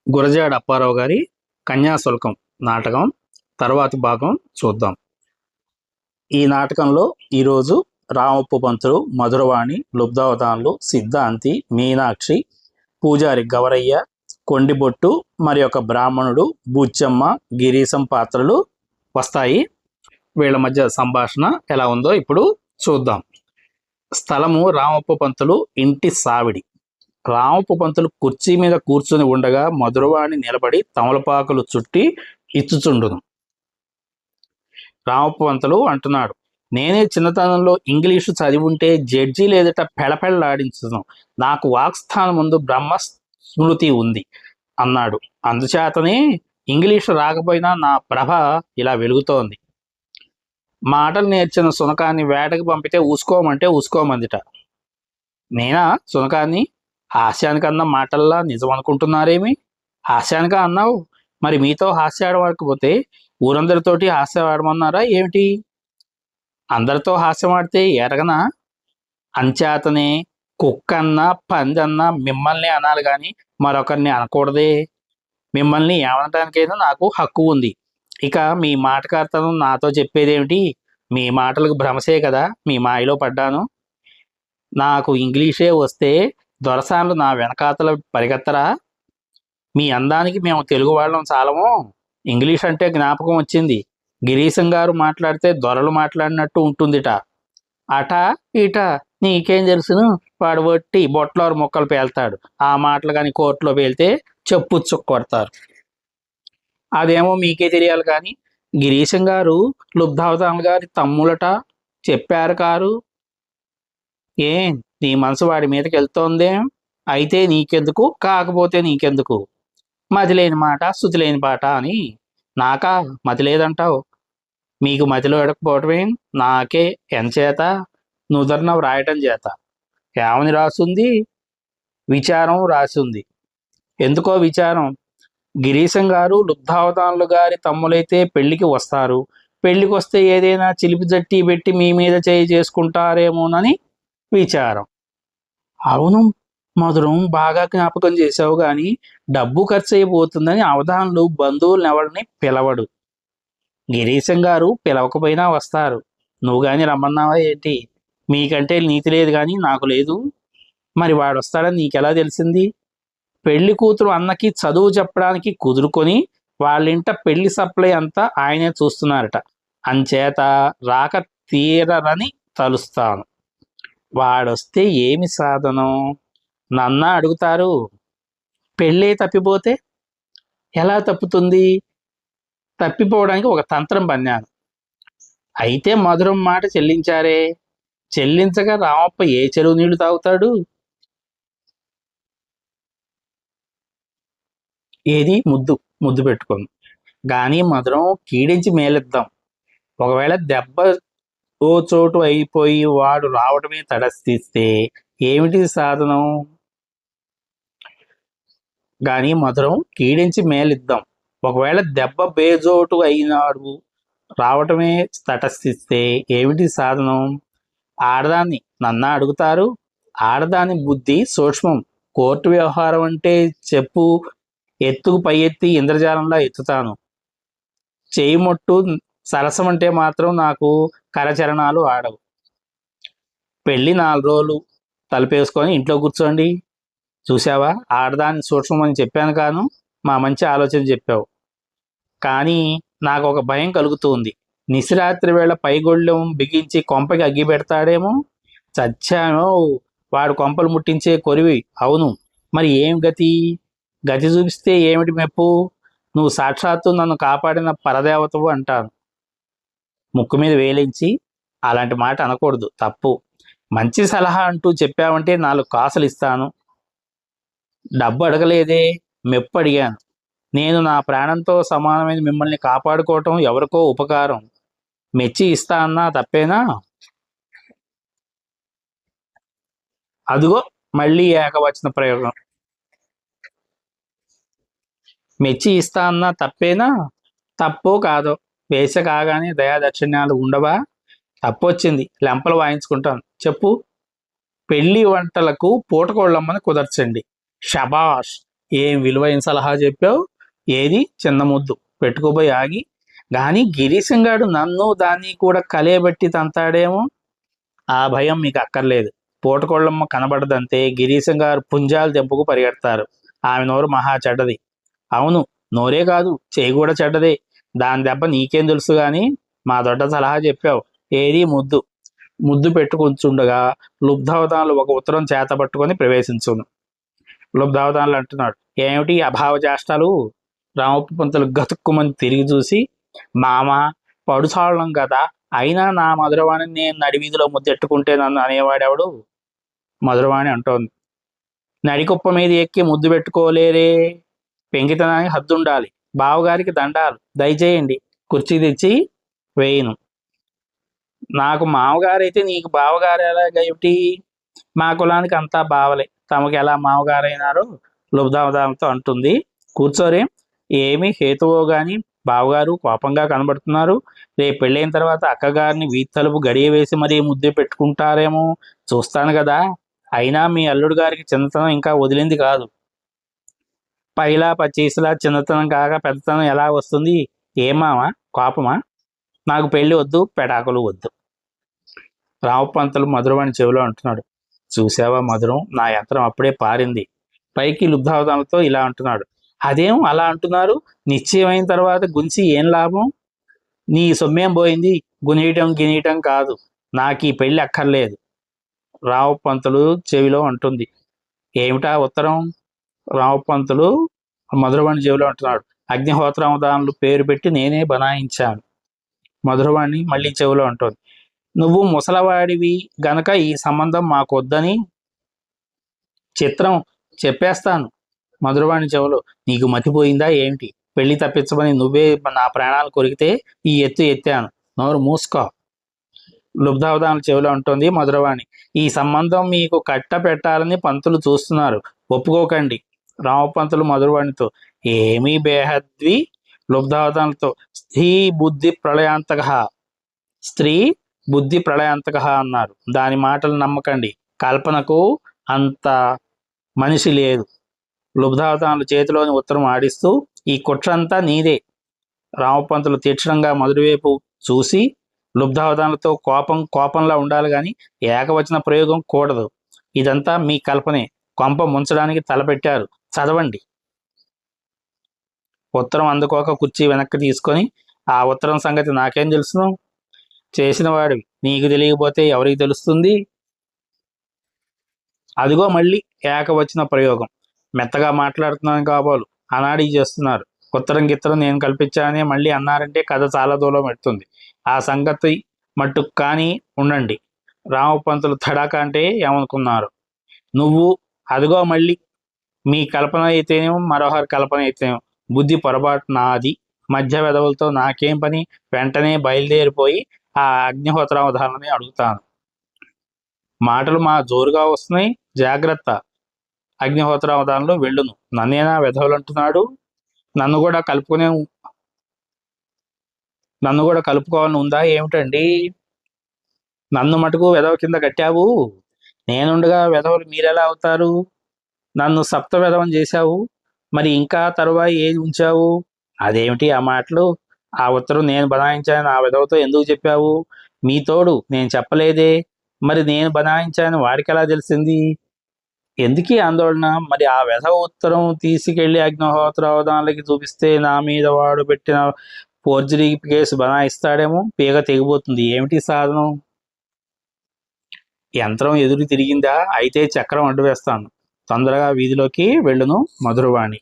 గురజాడ అప్పారావు గారి కన్యాశుల్కం నాటకం తర్వాతి భాగం చూద్దాం. ఈ నాటకంలో ఈరోజు రామప్పు పంతులు, మధురవాణి, లుబ్ధావధానులు, సిద్ధాంతి, మీనాక్షి, పూజారి గవరయ్య, కొండిబొట్టు మరి ఒక బ్రాహ్మణుడు, బుచ్చమ్మ, గిరీశం పాత్రలు వస్తాయి. వీళ్ళ మధ్య సంభాషణ ఎలా ఉందో ఇప్పుడు చూద్దాం. స్థలము రామప్పు పంతులు ఇంటి సావిడి. రామప్పు పంతులు కుర్చీ మీద కూర్చుని ఉండగా మధురవాణి నిలబడి తమలపాకులు చుట్టి ఇచ్చుచుండును. రామప్పు పంతులు అంటున్నాడు, నేనే చిన్నతనంలో ఇంగ్లీషు చదివి ఉంటే జడ్జి లేదట పెళపెళ్ళాడించును. నాకు వాక్స్థానం ముందు బ్రహ్మ స్మృతి ఉంది అన్నాడు. అందుచేతనే ఇంగ్లీషు రాకపోయినా నా ప్రభ ఇలా వెలుగుతోంది. మాటలు నేర్చిన సునకాన్ని వేటకి పంపితే ఊసుకోమంటే ఊసుకోమందిట. నేనా సునకాన్ని? హాస్యానికన్నా మాటల్లా నిజం అనుకుంటున్నారేమి? హాస్యానికా అన్నావు? మరి మీతో హాస్యాడకపోతే ఊరందరితోటి హాస్యం ఆడమన్నారా ఏమిటి? అందరితో హాస్యం ఆడితే ఎరగనా? అంచేతనే కుక్కన్నా పందన్నా మిమ్మల్ని అనాలి కానీ మరొకరిని అనకూడదే. మిమ్మల్ని ఏమనటానికైనా నాకు హక్కు ఉంది. ఇక మీ మాటకార్తనం నాతో చెప్పేదేమిటి? మీ మాటలకు భ్రమసే కదా, మీ మాయలో పడ్డాను. నాకు ఇంగ్లీషే వస్తే దొరసాన్లు నా వెనకాతల పరిగెత్తరా? మీ అందానికి మేము తెలుగు వాళ్ళం చాలము. ఇంగ్లీష్ అంటే జ్ఞాపకం వచ్చింది. గిరీశం గారు మాట్లాడితే దొరలు మాట్లాడినట్టు ఉంటుందిట. అట ఇట నీకేం తెలుసును? వాడు వట్టి బొట్లోరు మొక్కలు పేల్తాడు. ఆ మాటలు కానీ కోర్టులో పేలితే చెప్పు కొడతారు. అదేమో మీకే తెలియాలి కానీ గిరీశం గారు లుబ్ధావధానులు గారి తమ్ములట చెప్పారు కారు. ఏం నీ మనసు వాడి మీదకి వెళ్తోందేం? అయితే నీకెందుకు, కాకపోతే నీకెందుకు? మతి లేని మాట శృతి లేని పాట అని. నాకా మతి లేదంటావు? మీకు మతిలో ఎడకపోవటమేం? నాకే. ఎంచేత? నుదర్న వ్రాయటం చేత. ఏమని రాసుంది? విచారం రాసింది. ఎందుకో విచారం? గిరీశం గారు లుబ్ధావధానులు గారి తమ్ములైతే పెళ్లికి వస్తారు. పెళ్లికి వస్తే ఏదైనా చిలిపి జట్టి పెట్టి మీ మీద చేయి చేసుకుంటారేమోనని విచారం. అవును మధురం, బాగా జ్ఞాపకం చేసావు కానీ డబ్బు ఖర్చు అయిపోతుందని అవధానులు బంధువులను ఎవరిని పిలవడు. గిరీశం గారు పిలవకపోయినా వస్తారు. నువ్వు కానీ రమ్మన్నావా ఏంటి? మీకంటే నీతి లేదు కానీ నాకు లేదు. మరి వాడు వస్తాడని నీకెలా తెలిసింది? పెళ్లి కూతురు అన్నకి చదువు చెప్పడానికి కుదురుకొని వాళ్ళింట పెళ్లి సప్లై అంతా ఆయనే చూస్తున్నారట. అంచేత రాక తీరరని తలుస్తాను. వాడొస్తే ఏమి సాధనం? నన్న అడుగుతారు. పెళ్ళే తప్పిపోతే? ఎలా తప్పుతుంది? తప్పిపోవడానికి ఒక తంత్రం పన్నాను. అయితే మధురం మాట చెల్లించారే. చెల్లించగా రామప్ప ఏ చెరువు నీళ్లు తాగుతాడు? ఏది ముద్దు పెట్టుకుంది. కానీ మధురం కీడించి మేలిద్దాం. ఒకవేళ దెబ్బ ఓ చోటు అయిపోయి వాడు రావడమే తడస్థిస్తే ఏమిటి సాధనం? కానీ మధురం కీడించి మేలిద్దాం. ఒకవేళ దెబ్బ బేజోటు అయినాడు రావటమే తటస్థిస్తే ఏమిటి సాధనం? ఆడదాన్ని నన్న అడుగుతారు. ఆడదాని బుద్ధి సూక్ష్మం. కోర్టు వ్యవహారం అంటే చెప్పు ఎత్తుకు పై ఎత్తి ఇంద్రజాలంలో ఎత్తుతాను. చేయి మొట్టు సరసం అంటే మాత్రం నాకు కరచరణాలు ఆడవు. పెళ్ళి 4 రోజులు తలుపేసుకొని ఇంట్లో కూర్చోండి. చూసావా, ఆడదాన్ని సూక్ష్మం అని చెప్పాను కాను, మా మంచి ఆలోచన చెప్పావు. కానీ నాకు ఒక భయం కలుగుతుంది. నిశిరాత్రి వేళ పైగొళ్ళెం బిగించి కొంపకి అగ్గి పెడతాడేమో. చచ్చానో, వాడు కొంపలు ముట్టించే కొరివి. అవును, మరి ఏం గతి? గతి చూపిస్తే ఏమిటి మెప్పు? నువ్వు సాక్షాత్తు నన్ను కాపాడిన పరదేవతవు అంటాను. ముక్కు మీద వేలించి అలాంటి మాట అనకూడదు, తప్పు. మంచి సలహా అంటూ చెప్పావంటే 4 కాసులు ఇస్తాను. డబ్బు అడగలేదే, మెప్పు అడిగాను. నేను నా ప్రాణంతో సమానమైన మిమ్మల్ని కాపాడుకోవటం ఎవరికో ఉపకారం. మెచ్చి ఇస్తా అన్నా తప్పేనా? అదిగో మళ్ళీ ఏకవచన ప్రయోగం. మెచ్చి ఇస్తా అన్నా తప్పేనా? తప్పో కాదో వేస కాగానే దయాదక్షిణ్యాలు ఉండవా? తప్పొచ్చింది, లెంపలు వాయించుకుంటాను. చెప్పు. పెళ్లి వంటలకు పూటకోళ్ళమ్మని కుదర్చండి. షబాష్, ఏం విలువైన సలహా చెప్పావు, ఏది చిన్న ముద్దు పెట్టుకోబోయి ఆగి, కానీ గిరీశంగాడు నన్ను దాన్ని కూడా కలియబెట్టి తంతాడేమో, ఆ భయం మీకు అక్కర్లేదు. పూటకోళ్ళమ్మ కనబడదంతే గిరీశం గారు పుంజాలు తెంపుకు పరిగెడతారు. ఆమె నోరు మహా చెడ్డది. అవును, నోరే కాదు చేయి కూడా చెడ్డదే. దాని దెబ్బ నీకేం తెలుసు గాని మా దొడ్డ సలహా చెప్పావు. ఏది ముద్దు. ముద్దు పెట్టుకుంటుండగా లుబ్ధావధానులు ఒక ఉత్తరం చేత పట్టుకొని ప్రవేశించును. లుబ్ధావధానులు అంటున్నాడు, ఏమిటి అభావ చేష్టాలు? రామప్ప పంతులు గతుక్కుమని తిరిగి చూసి, మామ పడుసాళ్ళం కదా, అయినా నా మధురవాణిని నేను నడివీధిలో ముద్దెట్టుకుంటే నన్ను అనేవాడెవడు? మధురవాణి అంటోంది, నడికుప్ప మీద ఎక్కి ముద్దు పెట్టుకోలేరే, పెంకితనానికి హద్దుండాలి. బావగారికి దండాలు, దయచేయండి, కుర్చీ తెచ్చి వేయను. నాకు మామగారైతే నీకు బావగారు ఎలాగేమిటి? మా కులానికి అంతా బావలే, తమకు ఎలా మామగారైనారో లుబ్ధావధానంతో అంటుంది. కూర్చోరే, ఏమి హేతువో గాని బావగారు కోపంగా కనబడుతున్నారు. రేపు పెళ్ళైన తర్వాత అక్కగారిని వీధి తలుపు గడియ వేసి మరీ ముద్దు పెట్టుకుంటారేమో, చూస్తాను కదా. అయినా మీ అల్లుడు గారికి చిన్నతనం ఇంకా వదిలింది కాదు. పైలా పచ్చీసులా చిన్నతనం కాక పెద్దతనం ఎలా వస్తుంది? ఏమావా కోపమా? నాకు పెళ్లి వద్దు, పెడాకులు వద్దు. రామపంతులు మధురవాణి చెవిలో అంటున్నాడు, చూసావా మధురం, నా యంత్రం అప్పుడే పారింది. పైకి లుబ్ధావధానంతో ఇలా అంటున్నాడు, అదేం అలా అంటున్నారు? నిశ్చయమైన తర్వాత గుంచి ఏం లాభం? నీ సొమ్మేం పోయింది? గునీయటం గినీయటం కాదు, నాకు ఈ పెళ్లి అక్కర్లేదు. రామపంతులు చెవిలో అంటుంది. ఏమిటా ఉత్తరం? రామపంతులు మధురవాణి చెవిలో అంటున్నాడు, అగ్నిహోత్రావధానులు పేరు పెట్టి నేనే బనాయించాను. మధురవాణి మళ్ళీ చెవిలో అంటోంది, నువ్వు ముసలవాడివి గనక ఈ సంబంధం మాకొద్దని. చిత్రం, చెప్పేస్తాను. మధురవాణి చెవులో, నీకు మతిపోయిందా ఏమిటి? పెళ్లి తప్పించమని నువ్వే నా ప్రాణాలు కొరికితే ఈ ఎత్తు ఎత్తాను. నోరు మూసుకో. లుబ్ధావధానుల చెవిలో అంటోంది మధురవాణి, ఈ సంబంధం మీకు కట్ట పెట్టాలని పంతులు చూస్తున్నారు, ఒప్పుకోకండి. రామపంతులు మధురవాణితో, ఏమీ బేహద్వి. లుబ్ధావధానులతో, స్త్రీ బుద్ధి ప్రళయాంతక, స్త్రీ బుద్ధి ప్రళయాంతక అన్నారు. దాని మాటలు నమ్మకండి, కల్పనకు అంత మనిషి లేదు. లుబ్ధావధానుల చేతిలోని ఉత్తరం ఆడిస్తూ, ఈ కుట్రంతా నీదే. రామపంతులు తీక్షణంగా మధురవైపు చూసి, లుబ్ధావధానులతో కోపంలా ఉండాలి కానీ ఏకవచన ప్రయోగం కూడదు. ఇదంతా మీ కల్పనే, కొంప ముంచడానికి తలపెట్టారు, చదవండి. ఉత్తరం అందుకోక కుర్చీ వెనక్కి తీసుకొని, ఆ ఉత్తరం సంగతి నాకేం తెలుసును? చేసిన వాడివి, నీకు తెలియకపోతే ఎవరికి తెలుస్తుంది? అదిగో మళ్ళీ ఏకవచన ప్రయోగం. మెత్తగా మాట్లాడుతున్నాను కాబోలు అనాడీ చేస్తున్నారు. ఉత్తరం గిత్తరం నేను కల్పించానే మళ్ళీ అన్నారంటే కథ చాలా దూరం పెడుతుంది. ఆ సంగతి మట్టుకు కానీ ఉండండి. రామపంతులు తడాక అంటే ఏమనుకున్నారు? నువ్వు అదిగో మళ్ళీ, మీ కల్పన అయితేనేమో మరోహరి కల్పన అయితేనేమో, బుద్ధి పొరపాటు నాది. మధ్య వెధవులతో నాకేం పని? వెంటనే బయలుదేరిపోయి ఆ అగ్నిహోత్రావధానాన్ని అడుగుతాను. మాటలు మా జోరుగా వస్తున్నాయి, జాగ్రత్త. అగ్నిహోత్రావధానంలో వెళ్ళును. నన్నేనా వెధవులు అంటున్నాడు? నన్ను కూడా కలుపుకోవాలని ఉందా ఏమిటండి? నన్ను మటుకు వెధవ కింద కట్టావు, నేనుండగా వెధవలు మీరెలా అవుతారు? నన్ను సప్త వెధవం చేశావు, మరి ఇంకా తరువాయి ఏది ఉంచావు? అదేమిటి ఆ మాటలు? ఆ ఉత్తరం నేను బనాయించానని ఆ విధవతో ఎందుకు చెప్పావు? మీ తోడు నేను చెప్పలేదే, మరి నేను బనాయించానని వాడికి ఎలా తెలిసింది? ఎందుకీ ఆందోళన? మరి ఆ వెధవ ఉత్తరం తీసుకెళ్లి అగ్నిహోత్రావధానాలకి చూపిస్తే నా మీద వాడు పెట్టిన ఫోర్జరీ కేసు బనాయిస్తాడేమో, పీగ తెగిపోతుంది. ఏమిటి సాధనం? యంత్రం ఎదురు తిరిగిందా? అయితే చక్రం అడ్డు వేస్తాను. తొందరగా వీధిలోకి వెళ్ళును మధురవాణి.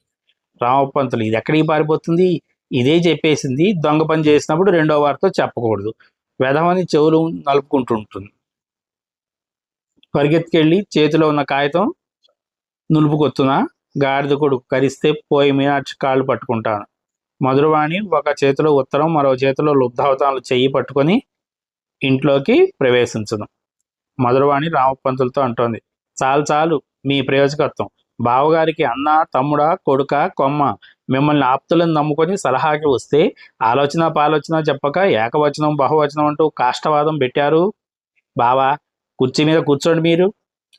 రామపంతులు, ఇది ఎక్కడికి పారిపోతుంది? ఇదే చెప్పేసింది, దొంగ పని చేసినప్పుడు రెండో వారితో చెప్పకూడదు. వెధవని చెవులు నలుపుకుంటుంటుంది. పరిగెత్తుకెళ్ళి చేతిలో ఉన్న కాగితం నులుపుకొత్తున, గాడిద కొడుకు కరిస్తే పోయి మీనాక్షి కాళ్ళు పట్టుకుంటాను. మధురవాణి ఒక చేతిలో ఉత్తరం, మరో చేతిలో లుబ్ధావతాలు చెయ్యి పట్టుకొని ఇంట్లోకి ప్రవేశించను. మధురవాణి రామపంతులతో అంటోంది, చాలు చాలు మీ ప్రయోజకత్వం. బావగారికి అన్న, తమ్ముడా, కొడుక, కొమ్మ, మిమ్మల్ని ఆప్తులను నమ్ముకొని సలహాకి వస్తే ఆలోచన పాలోచన చెప్పక ఏకవచనం బహువచనం అంటూ కాష్టవాదం పెట్టారు. బావా, కుర్చీ మీద కూర్చోండి. మీరు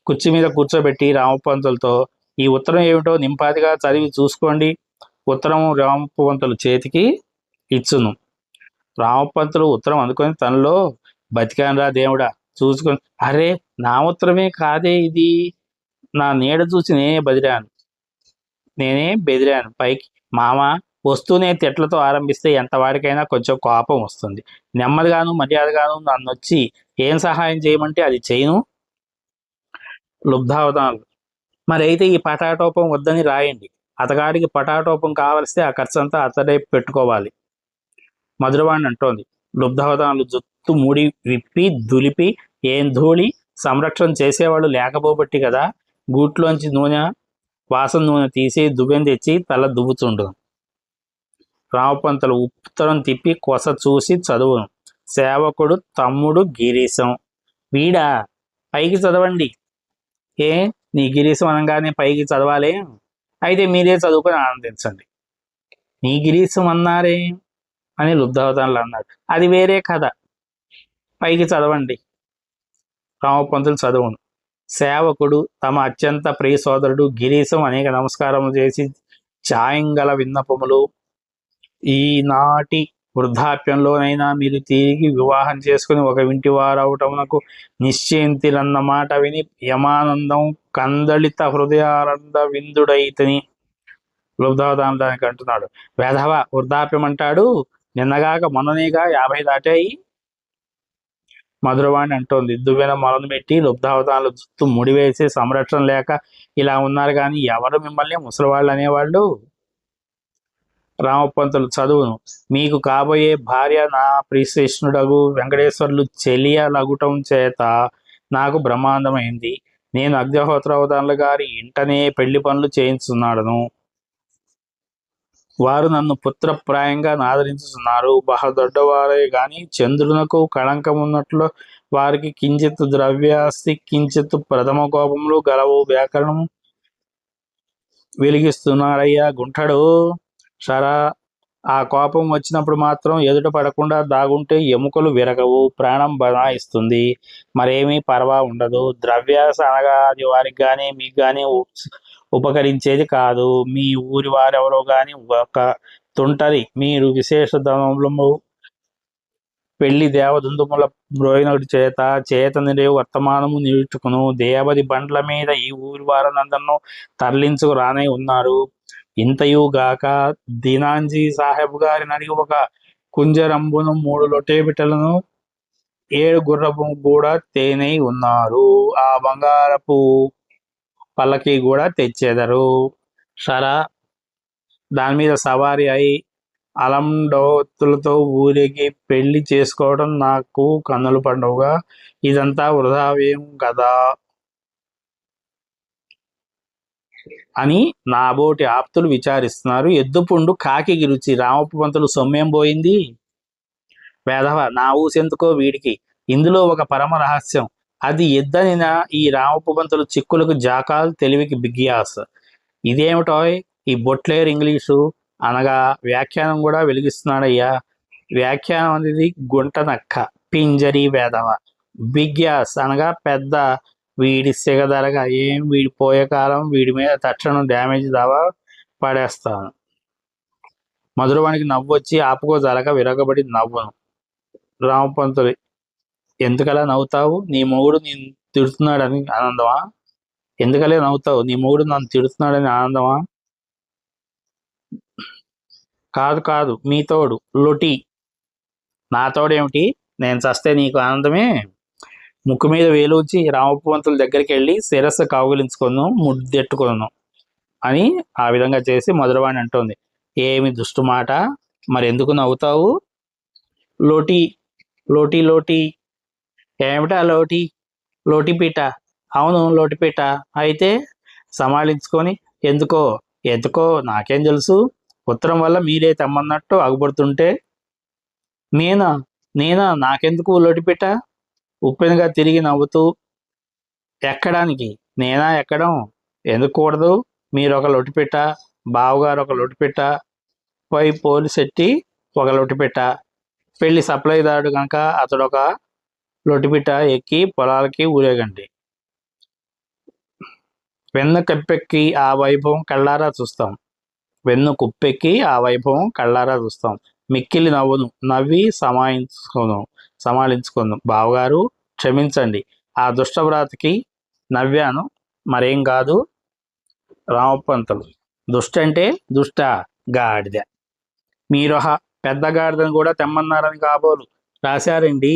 కుర్చీ మీద కూర్చోబెట్టి రామపంతులతో, ఈ ఉత్తరం ఏమిటో నింపాదిగా చదివి చూసుకోండి. ఉత్తరం రామపంతులు చేతికి ఇచ్చును. రామపంతులు ఉత్తరం అందుకొని తనలో, బతికానురా దేవుడా, చూసుకొని, అరే నా ఉత్తరమే కాదే ఇది, నా నీడ చూసి నేనే బెదిరాను పైకి. మామ, వస్తూనే తిట్లతో ఆరంభిస్తే ఎంతవాడికైనా కొంచెం కోపం వస్తుంది. నెమ్మదిగాను మర్యాదగాను నన్నొచ్చి ఏం సహాయం చేయమంటే అది చేయను. లుబ్ధావధానాలు, మరి అయితే ఈ పటాటోపం వద్దని రాయండి. అతగాడికి పటాటోపం కావలిస్తే ఆ ఖర్చంతా అతడే పెట్టుకోవాలి. మధురవాణి అంటోంది. లుబ్ధావధానాలు జుత్తు ముడి విప్పి దులిపి, ఏం ధూళి, సంరక్షణ చేసేవాళ్ళు లేకపోబట్టి కదా. గూట్లోంచి వాసన నూనె తీసి దువ్వెన తెచ్చి తల దువ్వుతుండు. రామపంతులు ఉత్తరం తిప్పి కొస చూసి చదువును. సేవకుడు తమ్ముడు గిరీశం. వీడా, పైకి చదవండి. ఏ, నీ గిరీశం అనగానే పైకి చదవాలే? అయితే మీరే చదువుకొని ఆనందించండి. నీ గిరీశం అన్నారే అని లుబ్ధావధానులు అన్నాడు. అది వేరే కథ, పైకి చదవండి. రామపంతులు చదువును. సేవకుడు తమ అత్యంత ప్రియ సోదరుడు గిరీశం అనేక నమస్కారములు చేసి, ఛాయంగల విన్నపములు, ఈనాటి వృద్ధాప్యంలోనైనా మీరు తిరిగి వివాహం చేసుకుని ఒక ఇంటి వారవటమునకు నిశ్చయింతిరన్నమాట విని యమానందం కందళిత హృదయానంద విందుడైతని. లుబ్ధావధానం దానికి అంటున్నాడు. వేధవ, వృద్ధాప్యం అంటాడు, నిన్నగాక మొన్ననేగా 50 దాటాయి. మధురవాణి అంటోంది. దువ్వెన మొలను పెట్టి లుబ్ధావధానాలు జుత్తు ముడివేసి, సంరక్షణ లేక ఇలా ఉన్నారు కానీ ఎవరు మిమ్మల్ని ముసలివాళ్ళు అనేవాళ్ళు? రామపంతులు చదువును. మీకు కాబోయే భార్య నా ప్రియశిష్ణుడగు వెంకటేశ్వర్లు చెలియలగుటం చేత నాకు బ్రహ్మాండమైంది. నేను అగ్నిహోత్రావధానుల గారి ఇంటనే పెళ్లి పనులు చేయించున్నాడను. వారు నన్ను పుత్రప్రాయంగా ఆదరించుతున్నారు. బహు దొడ్డవారే గాని చంద్రునకు కళంకమున్నట్లు వారికి కించిత్ ద్రవ్యాస్తి, కించిత్ ప్రథమ కోపములు గలవు. వ్యాకరణం వెలిగిస్తున్నాడయ్యా గుంఠడు. షరా, ఆ కోపం వచ్చినప్పుడు మాత్రం ఎదుట పడకుండా దాగుంటే ఎముకలు విరగవు, ప్రాణం బనాయిస్తుంది, మరేమీ పర్వా ఉండదు. ద్రవ్యాస అనగా అది వారికి కానీ మీకు కానీ ఉపకరించేది కాదు. మీ ఊరి వారెవరో కానీ ఒక తుంటరి మీరు విశేష ధనములు పెళ్లి దేవదుందుముల బ్రోయినటి చేత నిరేవు వర్తమానము నిలుచుకును దేవది బండ్ల మీద ఈ ఊరి వారనందరినూ తరలించుకు రానై ఉన్నారు. ఇంతయుగాక దీనాంజీ సాహెబ్ గారిని అడిగి ఒక కుంజరంబును 3 లొటేబిటలను 7 గుర్రపు కూడా తేనై ఉన్నారు. ఆ బంగారపు పల్లకి కూడా తెచ్చేదరు. షరా, దాని మీద సవారి అయి అలండోత్తులతో ఊరేగి పెళ్లి చేసుకోవడం నాకు కన్నుల పండుగ. ఇదంతా వృధావ్యం కదా అని నాబోటి ఆప్తులు విచారిస్తున్నారు. ఎద్దుపుండు కాకికి రుచి. రామపంతులు సొమ్మేం పోయింది? వేధవ, నా ఊసెందుకో వీడికి. ఇందులో ఒక పరమ రహస్యం. అది ఎద్దనిన ఈ రామపంతులు చిక్కులకు జాకాల్, తెలివికి బిగ్యాస్. ఇదేమిటో ఈ బొట్లేరు ఇంగ్లీషు అనగా వ్యాఖ్యానం కూడా వెలిగిస్తున్నాడయ్యా. వ్యాఖ్యానం అనేది గుంట నక్క, పింజరి వేధవ. బిగ్యాస్ అనగా పెద్ద. వీడి సిగదరగా ఏం, వీడి పోయే కాలం, వీడి మీద తక్షణం డ్యామేజ్ దావా పడేస్తాను. మధురవానికి నవ్వు వచ్చి ఆపుకోజాలక విరగబడి నవ్వును. రామపంతులు, ఎందుకలా నవ్వుతావు? నీ మొగుడు నేను తిడుతున్నాడని ఆనందమా? ఎందుకలే నవ్వుతావు? నీ మొగుడు నన్ను తిడుతున్నాడని ఆనందమా? కాదు కాదు, మీ తోడు లొటి. నా తోడేమిటి? నేను చస్తే నీకు ఆనందమే. ముక్కు మీద వేలుచి రామపంతుల దగ్గరికి వెళ్ళి శిరస్సు కౌగిలించుకొను, ముద్దెట్టుకొను అని ఆ విధంగా చేసి మధురవాణి అంటోంది. ఏమి దుష్టు మాట, మరెందుకు నవ్వుతావు? లోటి లోటి లోటి. ఏమిటా లోటి? లోటిపీట. అవును, లోటిపీట. అయితే సమాళించుకొని, ఎందుకో ఎందుకో నాకేం తెలుసు, ఉత్తరం వల్ల మీరే తెమ్మన్నట్టు అగుపడుతుంటే. నేనా నేనా నాకెందుకు లోటిపీట? ఉప్పెనగా తిరిగి నవ్వుతూ, ఎక్కడానికి? నేనా ఎక్కడం? ఎందుకు కూడదు? మీరు ఒక లొటిపెట్ట, బావగారు ఒక లొటిపెట్ట, పై పోలిసెట్టి ఒక లొటిపెట్ట, పెళ్లి సప్లైదారుడు కనుక అతడొక లొటిపిట్ట ఎక్కి పొలాలకి ఊరేగండి. వెన్ను కప్పెక్కి ఆ వైభవం కళ్ళారా చూస్తాం. వెన్ను కుప్పెక్కి ఆ వైభవం కళ్ళారా చూస్తాం. మిక్కిలి నవ్వును నవ్వి సమాలించుకోను. బావగారు క్షమించండి, ఆ దుష్టవ్రాతకి నవ్వాను, మరేం కాదు. రామపంతులు: దుష్టంటే దుష్ట గాడిద. మీరు పెద్ద గాడిదని కూడా తెమ్మన్నారని కాబోలు రాశారండి.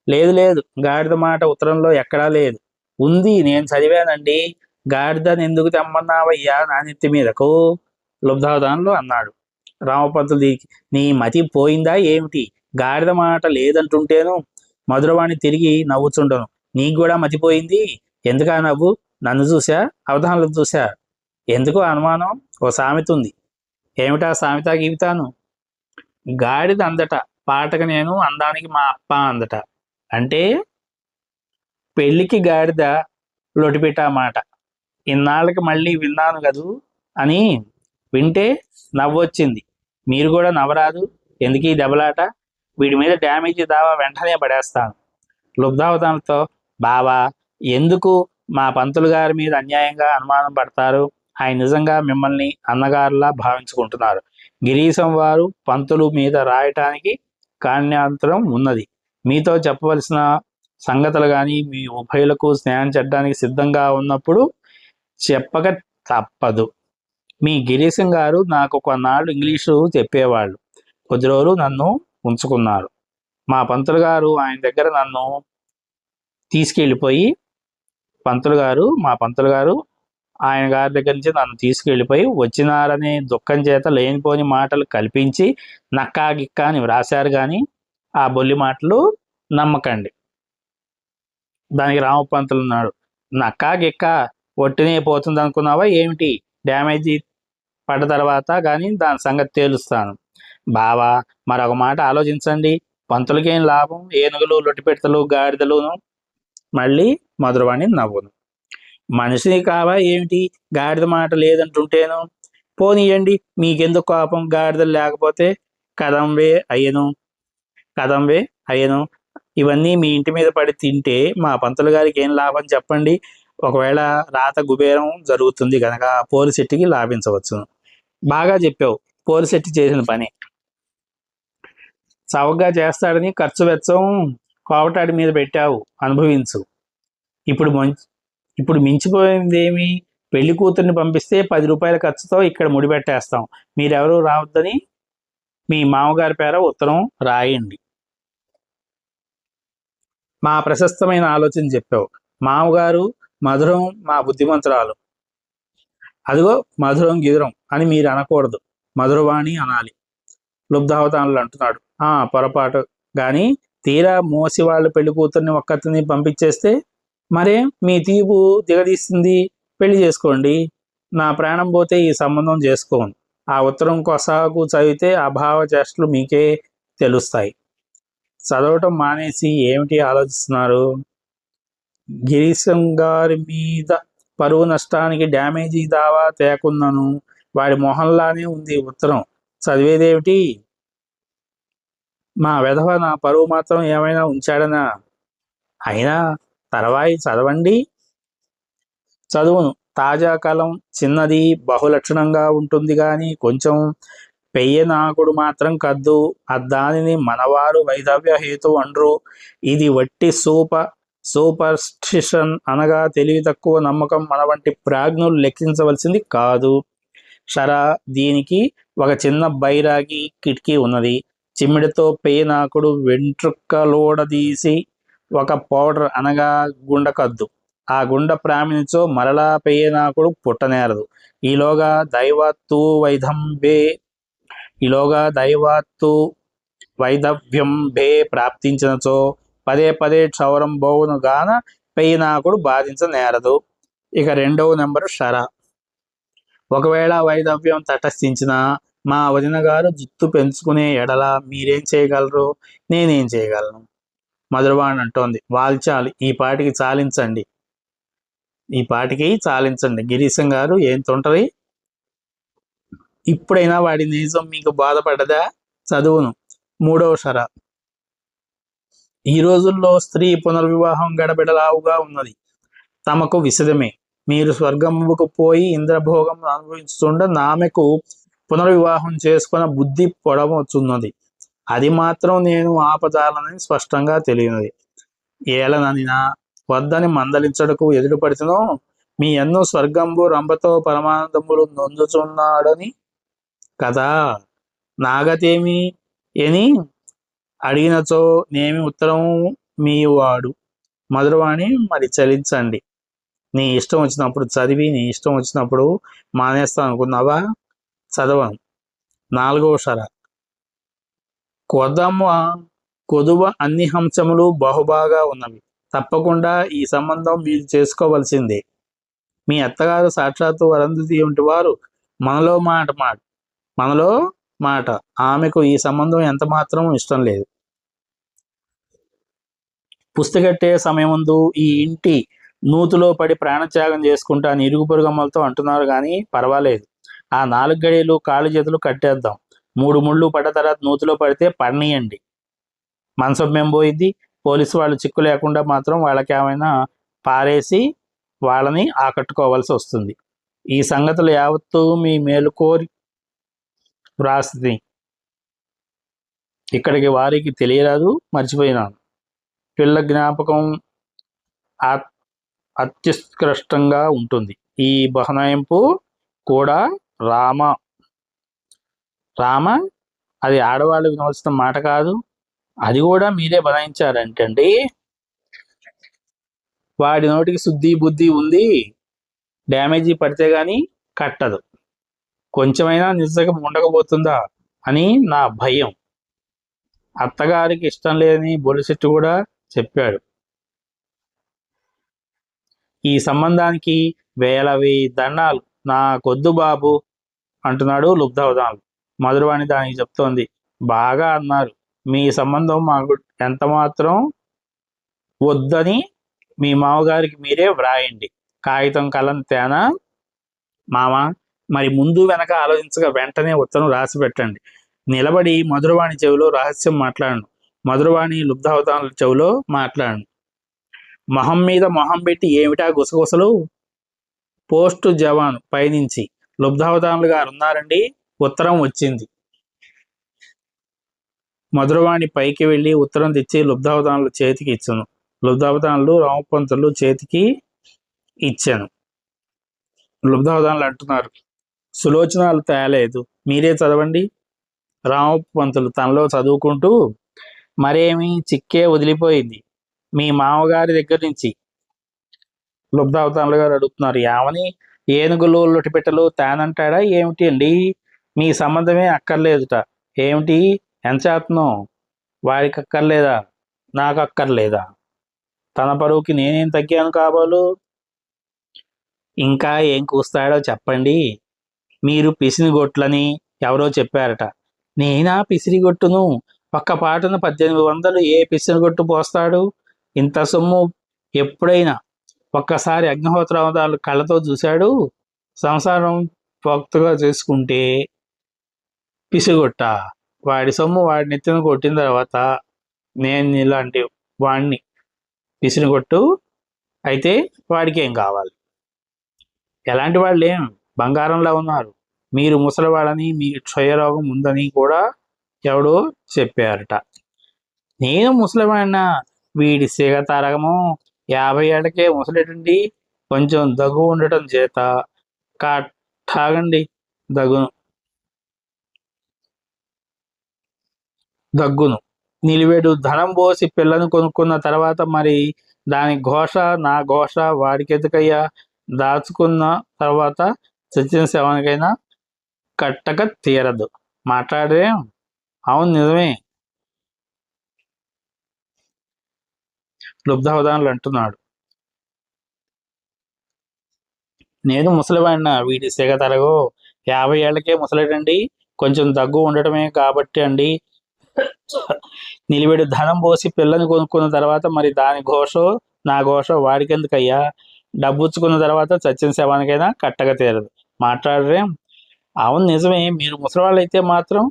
లేదు లేదు, గాడిద మాట ఉత్తరంలో ఎక్కడా లేదు. ఉంది, నేను చదివానండి. గాడిదని ఎందుకు తెమ్మన్నావయ్యా నా నెత్తి మీదకు? లుబ్ధావధానులు అన్నాడు. రామపంతులు: నీ మతి పోయిందా ఏమిటి? గాడిద మాట లేదంటుంటేను మధురవాణి తిరిగి నవ్వుచుండను. నీకు కూడా మతిపోయింది. ఎందుకా నవ్వు? నన్ను చూసా, అవధానులు చూసా? ఎందుకు అనుమానం? ఓ సామెత ఉంది. ఏమిటా సామెత గీవితాను? గాడిద అందట పాటకు నేను, అందానికి మా అప్ప అందట. అంటే పెళ్ళికి గాడిద లొటిపిట మాట. ఇన్నాళ్ళకి మళ్ళీ విన్నాను కదూ అని వింటే నవ్వొచ్చింది. మీరు కూడా నవ్వరాదు? ఎందుకు ఈ దెబ్బలాట? వీడి మీద డ్యామేజీ దావా వెంటనే పడేస్తాను. లుబ్ధావధానంతో: బావా, ఎందుకు మా పంతులు గారి మీద అన్యాయంగా అనుమానం పడతారు? ఆయన నిజంగా మిమ్మల్ని అన్నగారులా భావించుకుంటున్నారు. గిరీశం వారు పంతులు మీద రాయటానికి కారణాంతరం ఉన్నది. మీతో చెప్పవలసిన సంగతులు కానీ మీ ఉభయులకు స్నేహం చేయడానికి సిద్ధంగా ఉన్నప్పుడు చెప్పక తప్పదు. మీ గిరీశం గారు నాకు కొన్నాళ్ళు ఇంగ్లీషు చెప్పేవాళ్ళు. కొద్ది రోజులు నన్ను ఉంచుకున్నారు. మా పంతులు గారు ఆయన దగ్గర నన్ను తీసుకెళ్ళిపోయి మా పంతులు గారు ఆయన గారి దగ్గర నుంచి నన్ను తీసుకెళ్ళిపోయి వచ్చినారనే దుఃఖం చేత లేనిపోని మాటలు కల్పించి నక్కా గిక్కా అని వ్రాశారు. కానీ ఆ బొల్లి మాటలు నమ్మకండి. దానికి రామపంతులు ఉన్నాడు: నక్కా గిక్కా ఒట్టినే పోతుంది అనుకున్నావా ఏమిటి? డ్యామేజీ పడ్డ తర్వాత కానీ దాని సంగతి తేలుస్తాను. బావా, మరొక మాట ఆలోచించండి. పంతులకేం లాభం? ఏనుగులు, లొట్టిపెడతలు, గాడిదలును. మళ్ళీ మధురవాణి నవ్వును. మనిషిని కావా ఏమిటి? గాడిద మాట లేదంటుంటేను. పోనీయండి, మీకెందుకు కోపం? గాడిదలు లేకపోతే కదంబే అయ్యను. ఇవన్నీ మీ ఇంటి మీద పడి తింటే మా పంతులు గారికి ఏం లాభం చెప్పండి? ఒకవేళ రాత కుబేరం జరుగుతుంది కనుక పోలిశెట్టికి లాభించవచ్చు. బాగా చెప్పావు. పోలిశెట్టి చేసిన పని చవకగా చేస్తాడని ఖర్చు వెచ్చం కోవటాడి మీద పెట్టావు, అనుభవించు. ఇప్పుడు మించిపోయిందేమి? పెళ్లి కూతుర్ని పంపిస్తే 10 రూపాయల ఖర్చుతో ఇక్కడ ముడిపెట్టేస్తాం. మీరెవరూ రావద్దని మీ మామగారి పేర ఉత్తరం రాయండి. మా ప్రశస్తమైన ఆలోచన చెప్పావు. మామగారు మధురం మా బుద్ధిమంతురాలు. అదిగో మధురం గిదురం అని మీరు అనకూడదు, మధురవాణి అనాలి. లుబ్ధావతానులు అంటున్నాడు. పొరపాటు. కానీ తీరా మోసి వాళ్ళు పెళ్లి కూతుర్ని ఒక్కతిని పంపించేస్తే మరే మీ తీపు దిగదీస్తుంది. పెళ్లి చేసుకోండి. నా ప్రాణం పోతే ఈ సంబంధం చేసుకోను. ఆ ఉత్తరం కొసాగు చదివితే అభావ చేష్టలు మీకే తెలుస్తాయి. చదవటం మానేసి ఏమిటి ఆలోచిస్తున్నారు? గిరీశం గారి మీద పరువు నష్టానికి డ్యామేజీ దావా తేకున్నాను. వాడి మొహంలానే ఉంది ఉత్తరం. చదివేదేమిటి? మా వెధవ నా పరువు మాత్రం ఏమైనా ఉంచాడనా? అయినా తర్వాయి చదవండి. చదువును. తాజా కలం చిన్నది, బహులక్షణంగా ఉంటుంది కానీ కొంచెం పెయ్యనాకుడు మాత్రం కద్దు. దానిని మనవారు వైధవ్య హేతు అండ్రు. ఇది వట్టి సూపర్స్టిషన్ అనగా తెలివి తక్కువ నమ్మకం. మన వంటి ప్రాజ్ఞులు లెక్కించవలసింది కాదు. షరా, దీనికి ఒక చిన్న బైరాగి కిటికీ ఉన్నది. చిమ్మిడితో పెయ్యనాకుడు వెంట్రుకలోడదీసి ఒక పౌడర్ అనగా గుండకద్దు. ఆ గుండ ప్రామినిచో మరలా పెయ్యనాకుడు పుట్టనేరదు. ఈలోగా దైవత్తు వైధవ్యం భే ప్రాప్తించినచో పదే పదే క్షౌరం బోవును గాన పెయ్యనాకుడు బాధించనేరదు. ఇక 2వ నెంబరు షర. ఒకవేళ వైధవ్యం తటస్థించిన మా వదిన గారు జుత్తు పెంచుకునే ఎడల మీరేం చేయగలరు? నేనేం చేయగలను? మధురవాణి అంటోంది. వాల్చాలి, ఈ పాటికి చాలించండి. గిరీశం గారు ఏం తొంటరి? ఇప్పుడైనా వాడి నిజం మీకు బాధపడ్డదా? చదువును. 3వ షర. ఈ రోజుల్లో స్త్రీ పునర్వివాహం గడబిడలావుగా ఉన్నది. తమకు విషదమే. మీరు స్వర్గముకు పోయి ఇంద్రభోగం అనుభవించుతుండ ఆమెకు పునర్వివాహం చేసుకున్న బుద్ధి పొడవచ్చున్నది. అది మాత్రం నేను ఆపజాలని స్పష్టంగా తెలియనది. ఏలననినా వద్దని మందలించడకు ఎదురుపడుతునో మీ ఎన్నో స్వర్గంబు రంభతో పరమానందములు నొందుచున్నాడని కదా. నాగతేమి అని అడిగినచో నేమి ఉత్తరం మీవాడు. మధురవాణి, మరి చలించండి. నీ ఇష్టం వచ్చినప్పుడు చదివి నీ ఇష్టం వచ్చినప్పుడు మానేస్తాను అనుకున్నావా? చదవను. 4వ షర. కొదువ అన్ని హంసములు బహుబాగా ఉన్నవి. తప్పకుండా ఈ సంబంధం మీరు చేసుకోవలసిందే. మీ అత్తగారు సాక్షాత్తు అరుంధతి వంటి వారు. మనలో మాట ఆమెకు ఈ సంబంధం ఎంత మాత్రం ఇష్టం లేదు. పుస్తకట్టే సమయముందు ఈ ఇంటి నూతులో పడి ప్రాణత్యాగం చేసుకుంటా ఇరుగు పొరుగమ్మలతో అంటున్నారు కానీ పర్వాలేదు. ఆ 4 గడియలు కాళ్ళు చేతులు కట్టేద్దాం. 3 ముళ్ళు పడ్డ తర్వాత నూతిలో పడితే పడనీయండి. మనసం పోయింది. పోలీసు వాళ్ళు చిక్కు లేకుండా మాత్రం వాళ్ళకి ఏమైనా పారేసి వాళ్ళని ఆకట్టుకోవాల్సి వస్తుంది. ఈ సంగతులు యావత్తూ మీ మేలుకోరి వ్రాసి ఇక్కడికి వారికి తెలియరాదు, మర్చిపోయినాను. పిల్ల జ్ఞాపకం అత్యుత్కృష్టంగా ఉంటుంది. ఈ బహనాయింపు కూడా రామ అది ఆడవాళ్ళు వినవలసిన మాట కాదు. అది కూడా మీరే బనాయించారంటండి. వాడి నోటికి శుద్ధి బుద్ధి ఉంది. డ్యామేజీ పడితే గాని కట్టదు. కొంచెమైనా నిజంగా ఉండకపోతుందా అని నా భయం. అత్తగారికి ఇష్టం లేదని బొలిశెట్టి కూడా చెప్పాడు. ఈ సంబంధానికి 1000 దండాలు నాకొద్దు బాబు అంటున్నాడు లుబ్ధవధానులు. మధురవాణి దానికి చెప్తోంది, బాగా అన్నారు. మీ సంబంధం మాకు ఎంత మాత్రం వద్దని మీ మామగారికి మీరే వ్రాయండి. కాగితం కలం తేనా మామ. మరి ముందు వెనక ఆలోచించగా వెంటనే ఉత్తరం రాసి పెట్టండి. నిలబడి మధురవాణి చెవిలో రహస్యం మాట్లాడను. మధురవాణి లుబ్ధవధానుల చెవిలో మాట్లాడను. మొహం మీద మొహం పెట్టి ఏమిటా గుసగుసలు? పోస్టు జవాను పైనుంచి, లుబ్ధవధానులు గారు ఉన్నారండి, ఉత్తరం వచ్చింది. మధురవాణి పైకి వెళ్ళి ఉత్తరం తెచ్చి లుబ్ధవధానుల చేతికి ఇచ్చాను. లుబ్ధవధానులు రామపంతులు చేతికి ఇచ్చాను. లుబ్ధవధానులు అంటున్నారు, సులోచనాలు తేలేదు, మీరే చదవండి. రామపంతులు తనలో చదువుకుంటూ, మరేమి చిక్కే వదిలిపోయింది మీ మామగారి దగ్గర నుంచి. లుబ్ధవధానులు గారు అడుగుతున్నారు, ఏమని? ఏనుగులు లొటిపెట్టలు తానంటాడా ఏమిటి అండి? మీ సంబంధమే అక్కర్లేదుట. ఏమిటి? ఎంచేతనం? వాడికి అక్కర్లేదా? నాకు అక్కర్లేదా? తన పరువుకి నేనేం తగ్గాను కాబోలు? ఇంకా ఏం కూస్తాడో చెప్పండి. మీరు పిసినిగొట్లని ఎవరో చెప్పారట. నేనా పిసిరిగొట్టును? ఒక్క పాటున 1800 ఏ పిసినిగొట్టు పోస్తాడు? ఇంత సొమ్ము ఎప్పుడైనా ఒక్కసారి అగ్నిహోత్రావధాలు కళ్ళతో చూశాడు. సంసారం పోక్తగా చేసుకుంటే పిసిగొట్ట. వాడి సొమ్ము వాడి నెత్తిన కొట్టిన తర్వాత నేను ఇలాంటి వాడిని పిసినిగొట్టు అయితే వాడికి ఏం కావాలి? ఎలాంటి వాళ్ళు ఏం బంగారంలో ఉన్నారు. మీరు ముసలివాడని మీకు క్షయరోగం ఉందని కూడా ఎవడో చెప్పారట. నేను ముసలివాడిన? వీడి సిగ తరగము 50 ఏళ్ళకే ముసలేటండి. కొంచెం దగ్గు ఉండటం చేత కాగండి దగ్గును. నిలివేడు ధనం పోసి పిల్లను కొనుక్కున్న తర్వాత మరి దాని ఘోష నా ఘోష వాడికెందుకయ్యా? దాచుకున్న తర్వాత చచ్చిన శవానికైనా కట్టక తీరదు. మాట్లాడరే? అవును నిజమే. లుబ్ధవధానులు అంటున్నాడు, నేను ముసలివాడిన? వీడి సిగ తరగో 50 ఏళ్ళకే ముసలేటండి. కొంచెం దగ్గు ఉండటమే కాబట్టి అండి. నిలివెడు ధనం పోసి పిల్లని కొనుక్కున్న తర్వాత మరి దాని ఘోషో నా ఘోష వాడికెందుకయ్యా? డబ్బుచ్చుకున్న తర్వాత చచ్చిన శవానికైనా కట్టక తీరదు. మాట్లాడరేం? అవును నిజమే. మీరు ముసలివాళ్ళు అయితే మాత్రం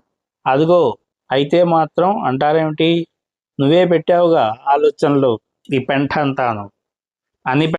అదిగో అయితే మాత్రం అంటారేమిటి? నువ్వే పెట్టావుగా ఆలోచనలు ఈ పెంట అంతాను అని